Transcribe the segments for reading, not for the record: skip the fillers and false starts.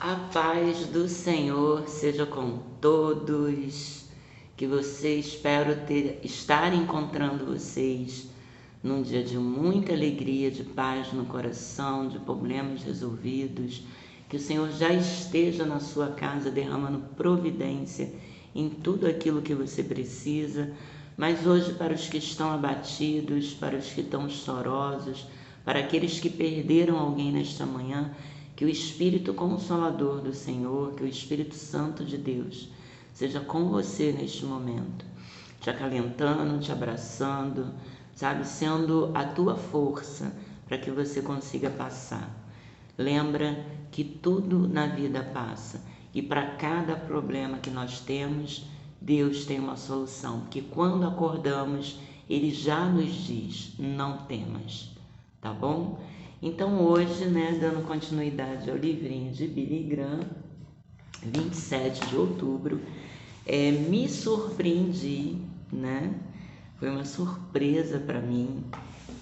A paz do Senhor seja com todos, que espero estar encontrando vocês num dia de muita alegria, de paz no coração, de problemas resolvidos, que o Senhor já esteja na sua casa derramando providência em tudo aquilo que você precisa, mas hoje para os que estão abatidos, para os que estão chorosos, para aqueles que perderam alguém nesta manhã, que o Espírito Consolador do Senhor, que o Espírito Santo de Deus seja com você neste momento, te acalentando, te abraçando, sabe, sendo a tua força para que você consiga passar. Lembra que tudo na vida passa e para cada problema que nós temos, Deus tem uma solução, que quando acordamos, Ele já nos diz, não temas, tá bom? Então hoje, dando continuidade ao livrinho de Billy Graham, 27 de outubro, me surpreendi, Foi uma surpresa para mim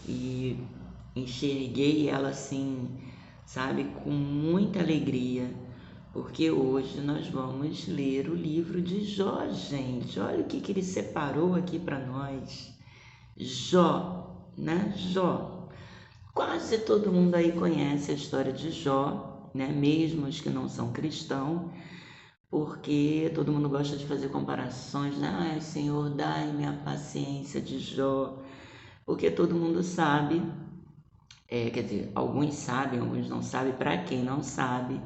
e enxerguei ela assim, sabe, com muita alegria, porque hoje nós vamos ler o livro de Jó, gente. Olha o que ele separou aqui para nós. Jó, Jó. Quase todo mundo aí conhece a história de Jó, Mesmo os que não são cristãos, porque todo mundo gosta de fazer comparações, Ai, Senhor, dai-me a paciência de Jó, porque todo mundo sabe, quer dizer, alguns sabem, alguns não sabem. Para quem não sabe,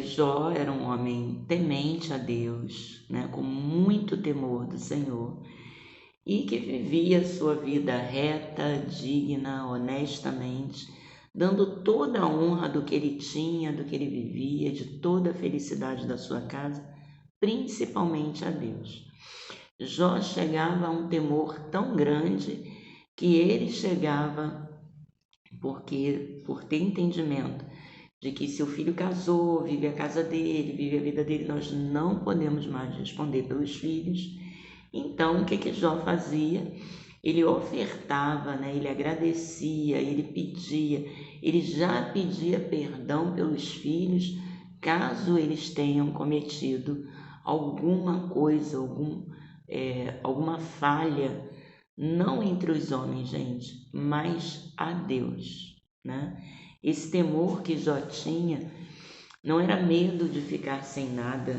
Jó era um homem temente a Deus, com muito temor do Senhor, e que vivia sua vida reta, digna, honestamente, dando toda a honra do que ele tinha, do que ele vivia, de toda a felicidade da sua casa, principalmente a Deus. Jó chegava a um temor tão grande que ele chegava, por ter entendimento de que se o filho casou, vive a casa dele, vive a vida dele, nós não podemos mais responder pelos filhos. Então, o que Jó fazia? Ele ofertava, ele agradecia, ele pedia, ele já pedia perdão pelos filhos, caso eles tenham cometido alguma coisa, alguma falha, não entre os homens, gente, mas a Deus, Esse temor que Jó tinha não era medo de ficar sem nada,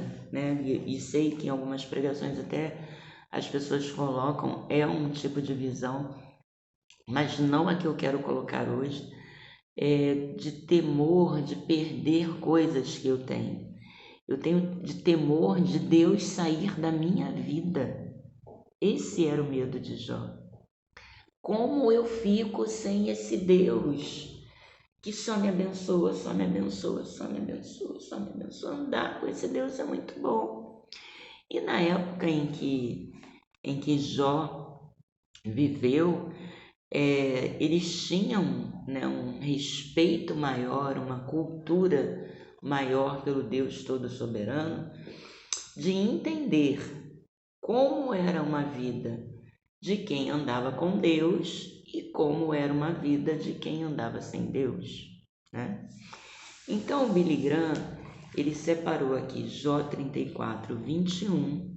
E sei que em algumas pregações até as pessoas colocam, um tipo de visão, mas não a que eu quero colocar hoje, de temor de perder coisas que eu tenho. Eu tenho de temor de Deus sair da minha vida. Esse era o medo de Jó. Como eu fico sem esse Deus que só me abençoa, só me abençoa, só me abençoa, só me abençoa? Andar com esse Deus é muito bom. E na época em que Jó viveu, eles tinham um respeito maior, uma cultura maior pelo Deus Todo-Soberano, de entender como era uma vida de quem andava com Deus e como era uma vida de quem andava sem Deus, Então, o Billy Graham, ele separou aqui Jó 34, 21,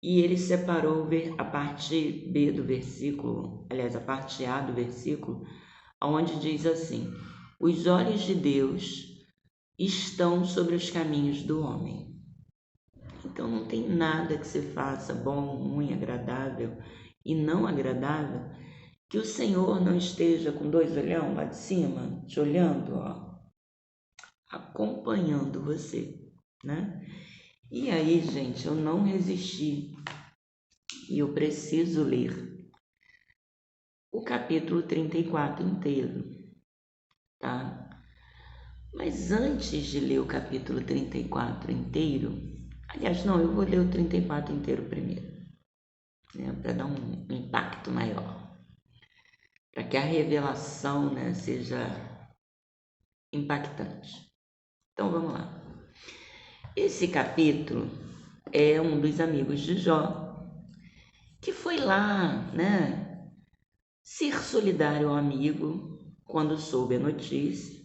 e ele separou a parte B do versículo, aliás, a parte A do versículo, onde diz assim: os olhos de Deus estão sobre os caminhos do homem. Então não tem nada que você faça, bom, ruim, agradável e não agradável, que o Senhor não esteja com dois olhão lá de cima, te olhando, acompanhando você, E aí, gente, eu não resisti e eu preciso ler o capítulo 34 inteiro, tá? Mas antes de ler o capítulo 34 inteiro, aliás, não, eu vou ler o 34 inteiro primeiro, para dar um impacto maior, para que a revelação, seja impactante. Então, vamos lá. Esse capítulo é um dos amigos de Jó, que foi lá, ser solidário ao amigo quando soube a notícia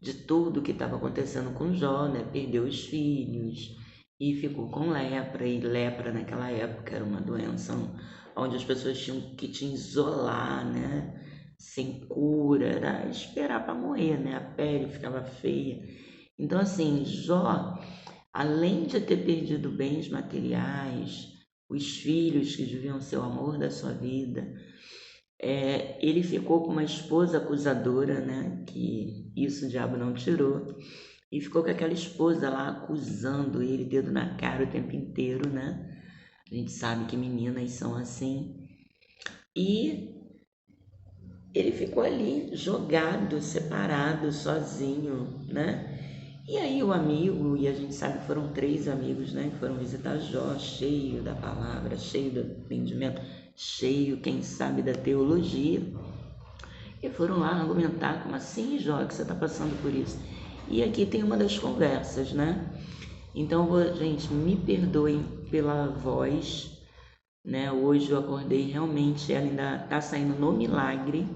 de tudo que estava acontecendo com Jó, né? Perdeu os filhos e ficou com lepra. E lepra naquela época era uma doença onde as pessoas tinham que te isolar, né? Sem cura, era esperar para morrer, né? A pele ficava feia. Então, assim, Jó, além de ter perdido bens materiais, os filhos que deviam ser o amor da sua vida, ele ficou com uma esposa acusadora, né? Que isso o diabo não tirou. E ficou com aquela esposa lá acusando ele, dedo na cara o tempo inteiro, né? A gente sabe que meninas são assim. E ele ficou ali jogado, separado, sozinho, né? E aí o amigo, e a gente sabe que foram 3 amigos, né? Que foram visitar Jó, cheio da palavra, cheio do entendimento, cheio, quem sabe, da teologia. E foram lá argumentar, como assim, Jó, que você está passando por isso? E aqui tem uma das conversas, né? Então, gente, me perdoem pela voz, né? Hoje eu acordei, realmente, ela ainda está saindo no milagre.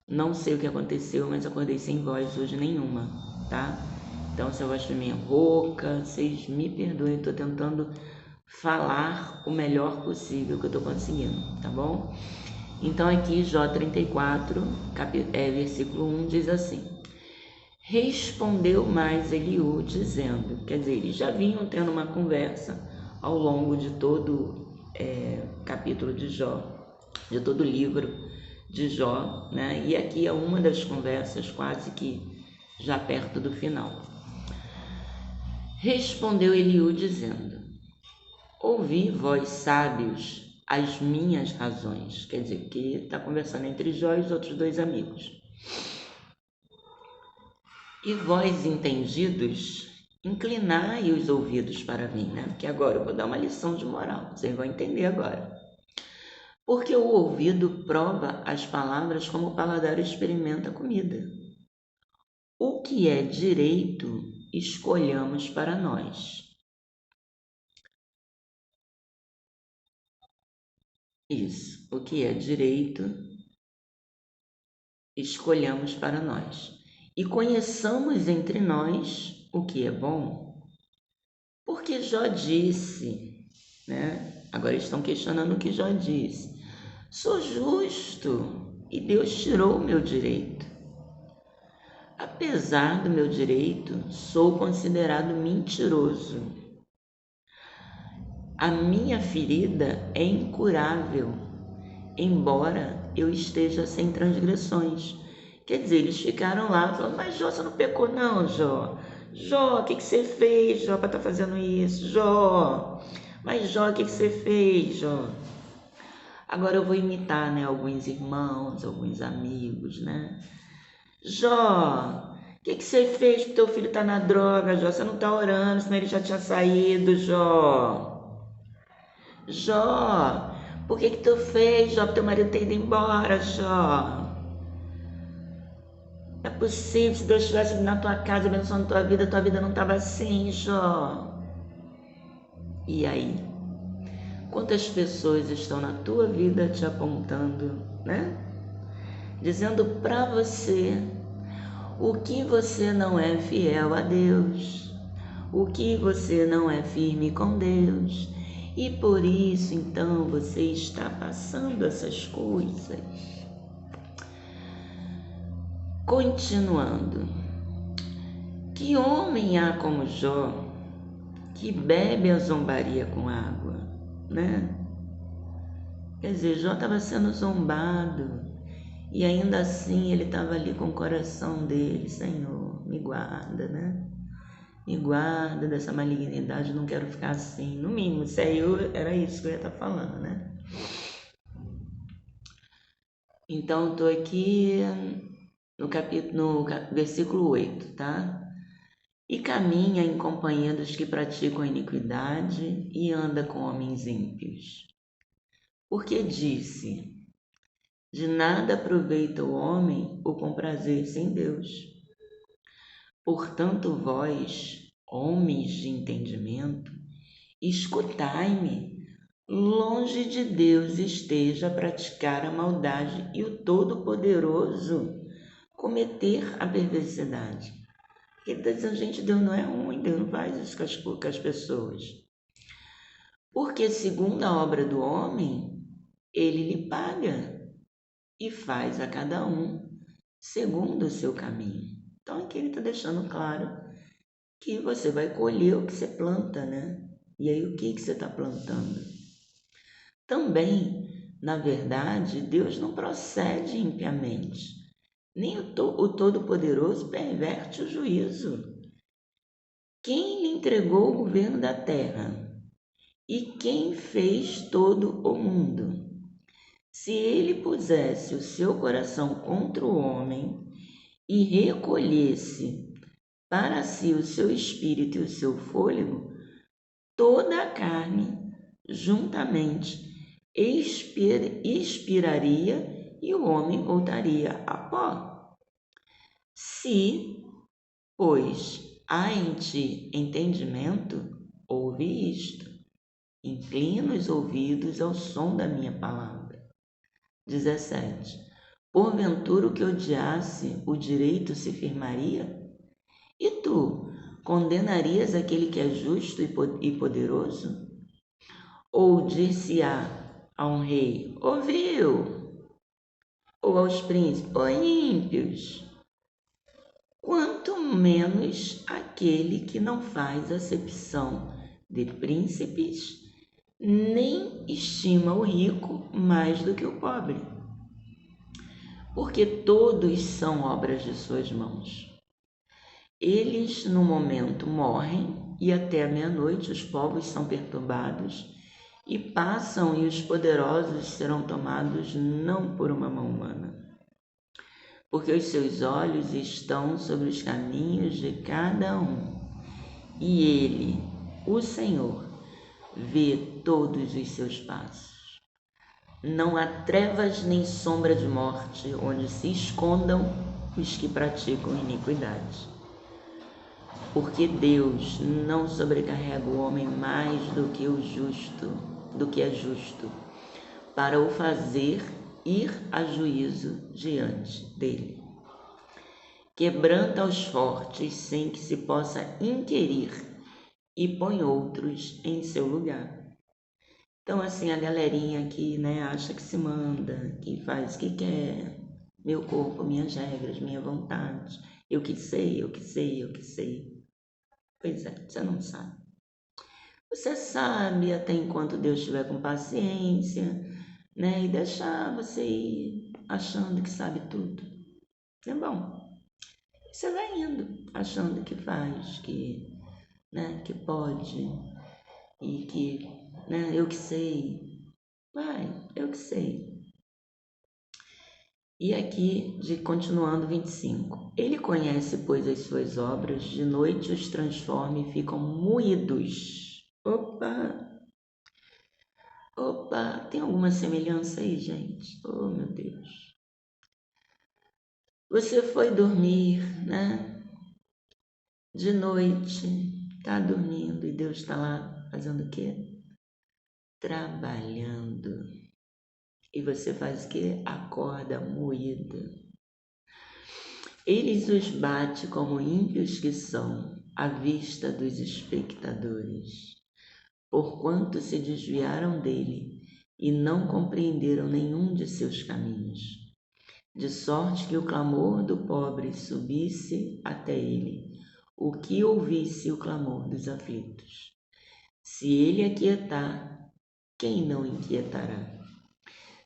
Não sei o que aconteceu, mas acordei sem voz hoje nenhuma, tá? Então, se a voz pra mim é rouca, vocês me perdoem, eu tô tentando falar o melhor possível que eu tô conseguindo, tá bom? Então, aqui, Jó 34, versículo 1, diz assim: Respondeu mais Eliú, dizendo, quer dizer, eles já vinham tendo uma conversa ao longo de todo capítulo de Jó, de todo o livro de Jó, né? E aqui é uma das conversas quase que já perto do final. Respondeu Eliú, dizendo: Ouvi, vós sábios, as minhas razões. Quer dizer, que está conversando entre Jó e os outros 2 amigos. E vós, entendidos, inclinai os ouvidos para mim, né? Porque agora eu vou dar uma lição de moral, vocês vão entender agora. Porque o ouvido prova as palavras como o paladar experimenta a comida. O que é direito, escolhamos para nós. Isso, o que é direito, escolhamos para nós. E conheçamos entre nós o que é bom. Porque Jó disse, né? Agora estão questionando o que Jó disse. Sou justo e Deus tirou o meu direito. Apesar do meu direito, sou considerado mentiroso. A minha ferida é incurável, embora eu esteja sem transgressões. Quer dizer, eles ficaram lá falando, mas Jó, você não pecou não, Jó. Jó, o que você fez, Jó, para estar fazendo isso? Jó, mas Jó, o que você fez, Jó? Agora eu vou imitar, né, alguns irmãos, alguns amigos, né? Jó, o que você fez que teu filho tá na droga, Jó? Você não tá orando, senão ele já tinha saído, Jó. Jó, por que tu fez, Jó, para teu marido ter ido embora, Jó? Não é possível, se Deus estivesse na tua casa abençoando tua vida não estava assim, Jó. E aí? Quantas pessoas estão na tua vida te apontando, né? Dizendo para você o que você não é fiel a Deus, o que você não é firme com Deus. E por isso, então, você está passando essas coisas. Continuando. Que homem há como Jó, que bebe a zombaria com água, né? Quer dizer, Jó estava sendo zombado e ainda assim ele estava ali com o coração dele, Senhor, me guarda, né? Me guarda dessa malignidade, não quero ficar assim. No mínimo, se é eu, era isso que eu ia estar falando, né? Então, estou aqui no versículo 8, tá? E caminha em companhia dos que praticam a iniquidade e anda com homens ímpios. Porque disse, de nada aproveita o homem o comprazer-se em Deus. Portanto, vós, homens de entendimento, escutai-me, longe de Deus esteja a praticar a maldade e o Todo-Poderoso cometer a perversidade. Ele está dizendo, gente, Deus não é ruim, Deus não faz isso com as pessoas. Porque segundo a obra do homem, ele lhe paga e faz a cada um segundo o seu caminho. Então aqui ele está deixando claro que você vai colher o que você planta, né? E aí o que você está plantando? Também, na verdade, Deus não procede impiamente, nem o Todo-Poderoso perverte o juízo. Quem lhe entregou o governo da terra? E quem fez todo o mundo? Se ele pusesse o seu coração contra o homem e recolhesse para si o seu espírito e o seu fôlego, toda a carne juntamente expiraria e o homem voltaria a pó. Se, pois, há em ti entendimento, ouve isto. Inclina os ouvidos ao som da minha palavra. 17. Porventura o que odiasse o direito se firmaria? E tu, condenarias aquele que é justo e poderoso? Ou dir-se-á a um rei, ouviu? Ou aos príncipes, ó ímpios? Quanto menos aquele que não faz acepção de príncipes, nem estima o rico mais do que o pobre. Porque todos são obras de suas mãos. Eles, no momento, morrem, e até a meia-noite os povos são perturbados, e passam, e os poderosos serão tomados não por uma mão humana. Porque os seus olhos estão sobre os caminhos de cada um, e ele, o Senhor, vê todos os seus passos. Não há trevas nem sombra de morte onde se escondam os que praticam iniquidade. Porque Deus não sobrecarrega o homem mais do que é justo, para o fazer ir a juízo diante dele. Quebranta os fortes sem que se possa inquirir e põe outros em seu lugar. Então, assim, a galerinha que, né, acha que se manda, que faz o que quer, meu corpo, minhas regras, minha vontade, eu que sei. Pois é, você não sabe. Você sabe até enquanto Deus estiver com paciência, né, e deixar você ir achando que sabe tudo. É bom. Você vai indo, achando que faz, né, que pode, e que, né, eu que sei. Vai, eu que sei. E aqui, continuando 25. Ele conhece, pois, as suas obras, de noite os transforma e ficam moídos. Opa, tem alguma semelhança aí, gente? Oh, meu Deus. Você foi dormir, né? De noite, tá dormindo e Deus está lá fazendo o quê? Trabalhando. E você faz o quê? Acorda moída. Eles os bate como ímpios que são, à vista dos espectadores, porquanto se desviaram dele e não compreenderam nenhum de seus caminhos, de sorte que o clamor do pobre subisse até ele, o que ouvisse o clamor dos aflitos. Se ele aquietar, quem não inquietará?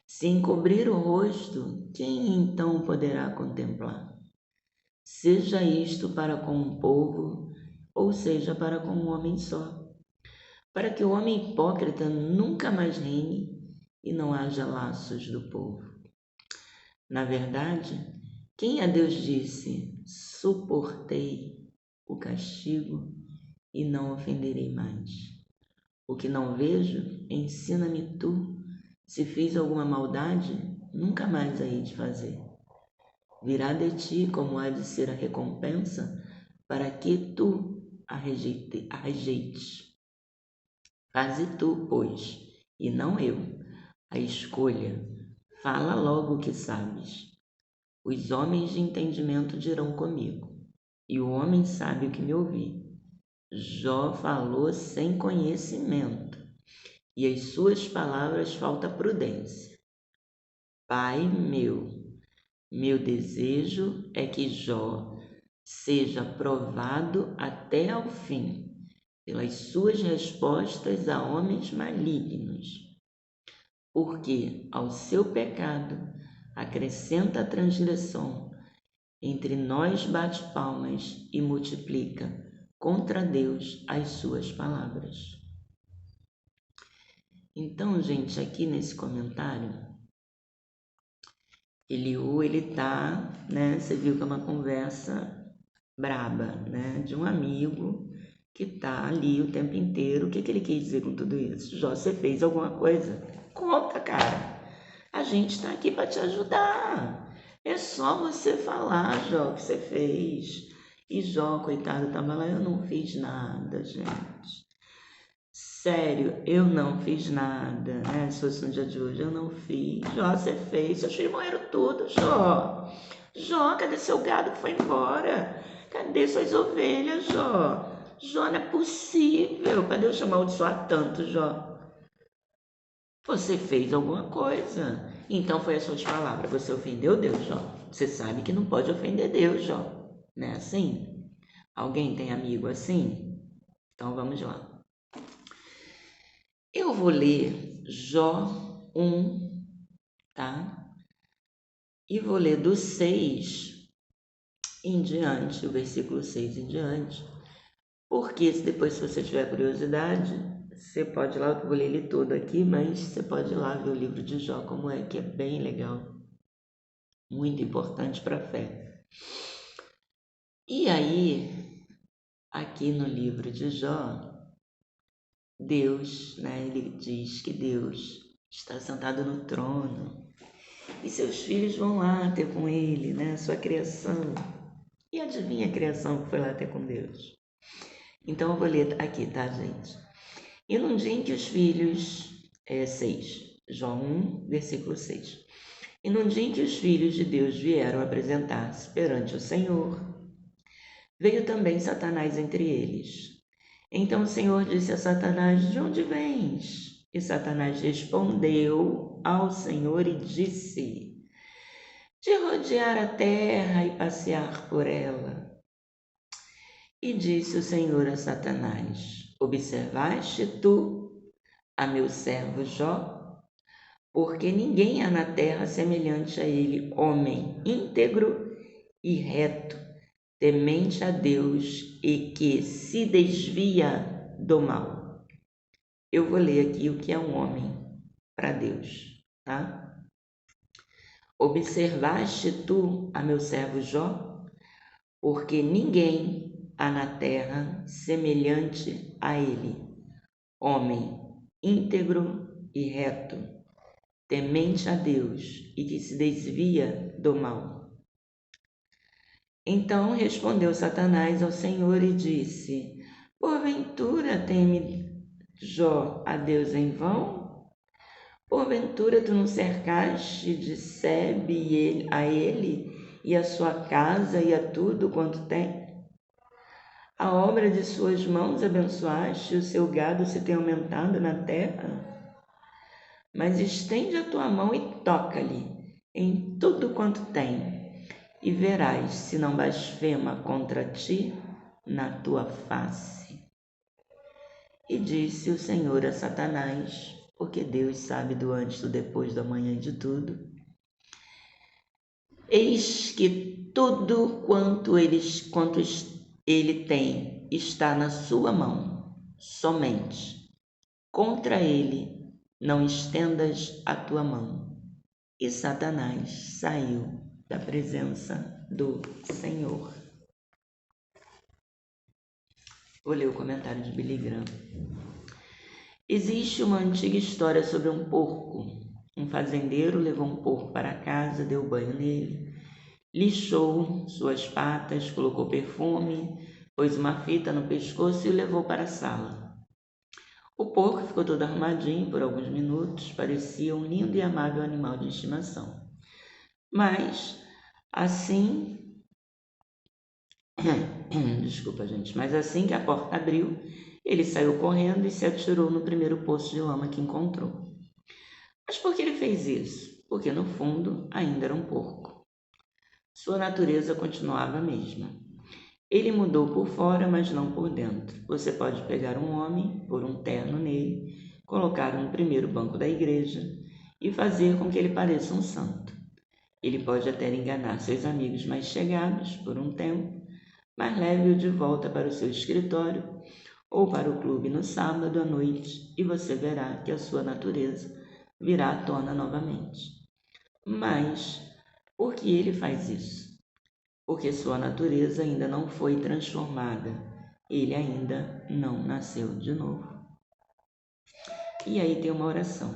Se encobrir o rosto, quem então poderá contemplar? Seja isto para com um povo, ou seja para com um homem só, para que o homem hipócrita nunca mais reine e não haja laços do povo. Na verdade, quem a Deus disse, suportei o castigo e não ofenderei mais? O que não vejo, ensina-me tu, se fiz alguma maldade, nunca mais hei de fazer. Virá de ti como há de ser a recompensa, para que tu a rejeites. Faze tu, pois, e não eu, a escolha. Fala logo o que sabes. Os homens de entendimento dirão comigo. e o homem sábio que me ouviu. Jó falou sem conhecimento, e as suas palavras falta prudência. Pai meu desejo é que Jó seja provado até ao fim, pelas suas respostas a homens malignos, porque ao seu pecado acrescenta a transgressão, entre nós bate palmas e multiplica contra Deus as suas palavras. Então, gente, aqui nesse comentário, Eliú, ele tá, né, você viu que é uma conversa braba, né, de um amigo que tá ali o tempo inteiro. O que ele quis dizer com tudo isso? Jó, você fez alguma coisa? Conta, cara. A gente tá aqui para te ajudar. É só você falar, Jó, o que você fez. E Jó, coitado, tava lá, eu não fiz nada, gente. Sério, eu não fiz nada, né? Se fosse no dia de hoje, eu não fiz. Jó, você fez. Seus filhos morreram tudo, Jó. Jó, cadê seu gado que foi embora? Cadê suas ovelhas, Jó? Jó, não é possível. Cadê eu te amaldiçoar tanto, Jó? Você fez alguma coisa. Então foi as suas palavras. Você ofendeu Deus, Jó. Você sabe que não pode ofender Deus, Jó. Não é assim? Alguém tem amigo assim? Então vamos lá. Eu vou ler Jó 1, tá? E vou ler do 6 em diante, o versículo 6 em diante. Porque depois, se você tiver curiosidade, você pode ir lá, eu vou ler ele todo aqui, mas você pode ir lá ver o livro de Jó, como é, que é bem legal. Muito importante para a fé. E aí, aqui no livro de Jó, Deus, né, ele diz que Deus está sentado no trono e seus filhos vão lá ter com ele, né, sua criação. E adivinha a criação que foi lá ter com Deus? Então eu vou ler aqui, tá, gente? E num dia em que os filhos, 6, Jó 1, versículo 6. E num dia em que os filhos de Deus vieram apresentar-se perante o Senhor, veio também Satanás entre eles. Então o Senhor disse a Satanás: de onde vens? E Satanás respondeu ao Senhor e disse: de rodear a terra e passear por ela. E disse o Senhor a Satanás: observaste tu a meu servo Jó? Porque ninguém há na terra semelhante a ele, homem íntegro e reto, temente a Deus e que se desvia do mal. Eu vou ler aqui o que é um homem para Deus, tá? Observaste tu a meu servo Jó? Porque ninguém há na terra semelhante a ele, homem íntegro e reto, temente a Deus e que se desvia do mal. Então respondeu Satanás ao Senhor e disse: porventura teme Jó a Deus em vão? Porventura tu não cercaste de sebe a ele e a sua casa e a tudo quanto tem? A obra de suas mãos abençoaste, o seu gado se tem aumentado na terra? Mas estende a tua mão e toca-lhe em tudo quanto tem, e verás se não blasfema contra ti na tua face. E disse o Senhor a Satanás, porque Deus sabe do antes e do depois da manhã de tudo: eis que tudo quanto ele tem está na sua mão, somente contra ele não estendas a tua mão. E Satanás saiu da presença do Senhor. Vou ler o comentário de Billy Graham. Existe uma antiga história sobre um porco. Um fazendeiro levou um porco para casa, deu banho nele, lixou suas patas, colocou perfume, pôs uma fita no pescoço e o levou para a sala. O porco ficou todo arrumadinho por alguns minutos, parecia um lindo e amável animal de estimação. Mas, assim Desculpa, gente. Mas assim que a porta abriu, ele saiu correndo e se atirou no primeiro poço de lama que encontrou. Mas por que ele fez isso? Porque no fundo ainda era um porco. Sua natureza continuava a mesma. Ele mudou por fora, mas não por dentro. Você pode pegar um homem, pôr um terno nele, colocá-lo no primeiro banco da igreja e fazer com que ele pareça um santo. Ele pode até enganar seus amigos mais chegados por um tempo, mas leve-o de volta para o seu escritório ou para o clube no sábado à noite e você verá que a sua natureza virá à tona novamente. Mas por que ele faz isso? Porque sua natureza ainda não foi transformada. Ele ainda não nasceu de novo. E aí tem uma oração.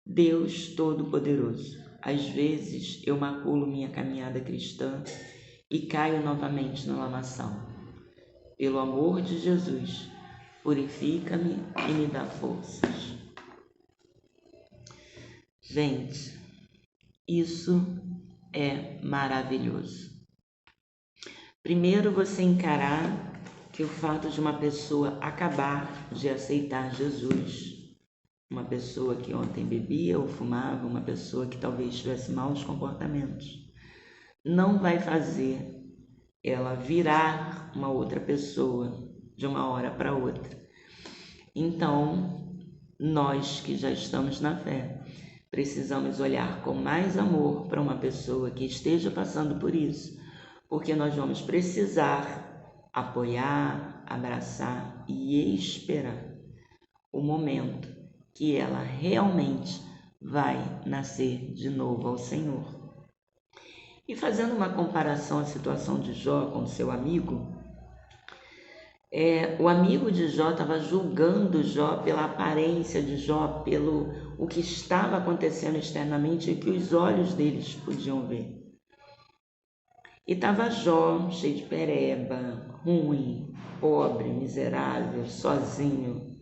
Deus Todo-Poderoso, às vezes eu maculo minha caminhada cristã e caio novamente na lamaçal. Pelo amor de Jesus, purifica-me e me dá forças. Gente, isso é maravilhoso. Primeiro, você encarar que o fato de uma pessoa acabar de aceitar Jesus, uma pessoa que ontem bebia ou fumava, uma pessoa que talvez tivesse maus comportamentos, não vai fazer ela virar uma outra pessoa de uma hora para outra. Então, nós que já estamos na fé, precisamos olhar com mais amor para uma pessoa que esteja passando por isso, porque nós vamos precisar apoiar, abraçar e esperar o momento que ela realmente vai nascer de novo ao Senhor. E fazendo uma comparação à situação de Jó com seu amigo, o amigo de Jó estava julgando Jó pela aparência de Jó, pelo o que estava acontecendo externamente e que os olhos deles podiam ver. E estava Jó, cheio de pereba, ruim, pobre, miserável, sozinho.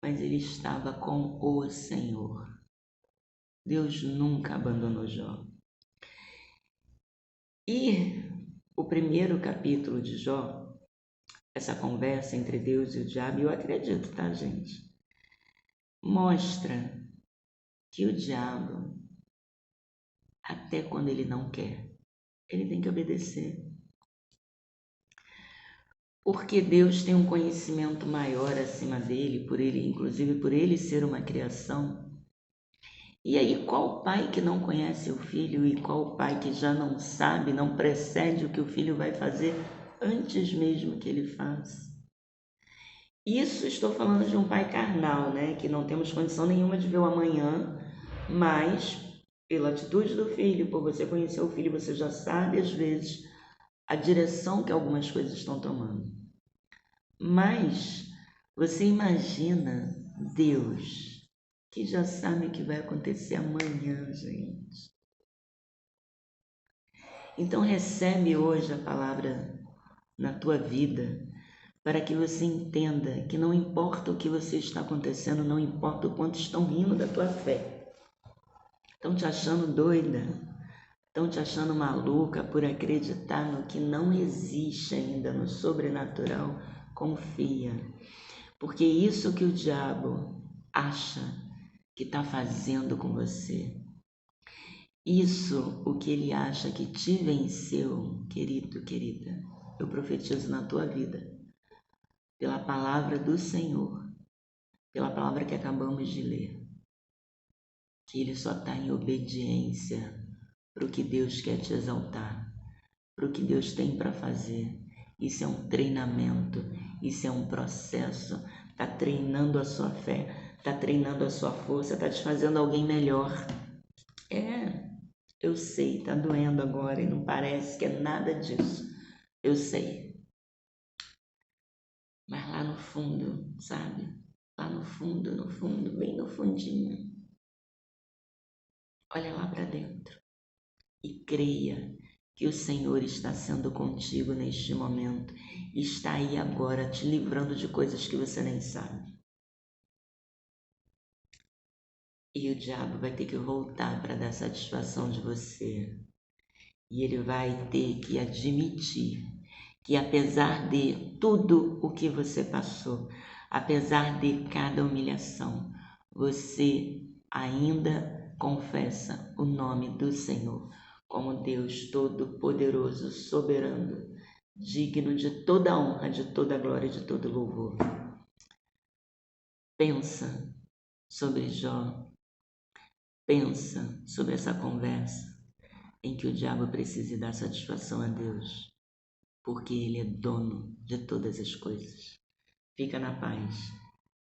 Mas ele estava com o Senhor. Deus nunca abandonou Jó. E o primeiro capítulo de Jó, essa conversa entre Deus e o diabo, eu acredito, tá, gente? Mostra que o diabo, até quando ele não quer, ele tem que obedecer. Porque Deus tem um conhecimento maior acima dele, por ele, inclusive por ele ser uma criação. E aí, qual pai que não conhece o filho e qual pai que já não sabe, não precede o que o filho vai fazer antes mesmo que ele faça? Isso estou falando de um pai carnal, né? Que não temos condição nenhuma de ver o amanhã, mas pela atitude do filho, por você conhecer o filho, você já sabe às vezes a direção que algumas coisas estão tomando. Mas você imagina Deus, que já sabe o que vai acontecer amanhã, gente. Então recebe hoje a palavra na tua vida, para que você entenda que não importa o que você está acontecendo, não importa o quanto estão rindo da tua fé. Estão te achando doida, estão te achando maluca por acreditar no que não existe ainda, no sobrenatural. Confia, porque isso que o diabo acha que está fazendo com você, isso o que ele acha que te venceu, querido, querida, eu profetizo na tua vida, pela palavra do Senhor, pela palavra que acabamos de ler, que ele só está em obediência para o que Deus quer te exaltar, para o que Deus tem para fazer. Isso é um treinamento, isso é um processo. Está treinando a sua fé, está treinando a sua força, está te fazendo alguém melhor. Eu sei, está doendo agora e não parece que é nada disso. Eu sei. Mas lá no fundo, sabe? Lá no fundo, bem no fundinho. Olha lá para dentro e creia que o Senhor está sendo contigo neste momento, está aí agora te livrando de coisas que você nem sabe. E o diabo vai ter que voltar para dar satisfação de você. e ele vai ter que admitir que apesar de tudo o que você passou, apesar de cada humilhação, você ainda confessa o nome do Senhor como Deus Todo-Poderoso, soberano, digno de toda honra, de toda glória, de todo louvor. Pensa sobre Jó, pensa sobre essa conversa em que o diabo precisa dar satisfação a Deus, porque Ele é dono de todas as coisas. Fica na paz.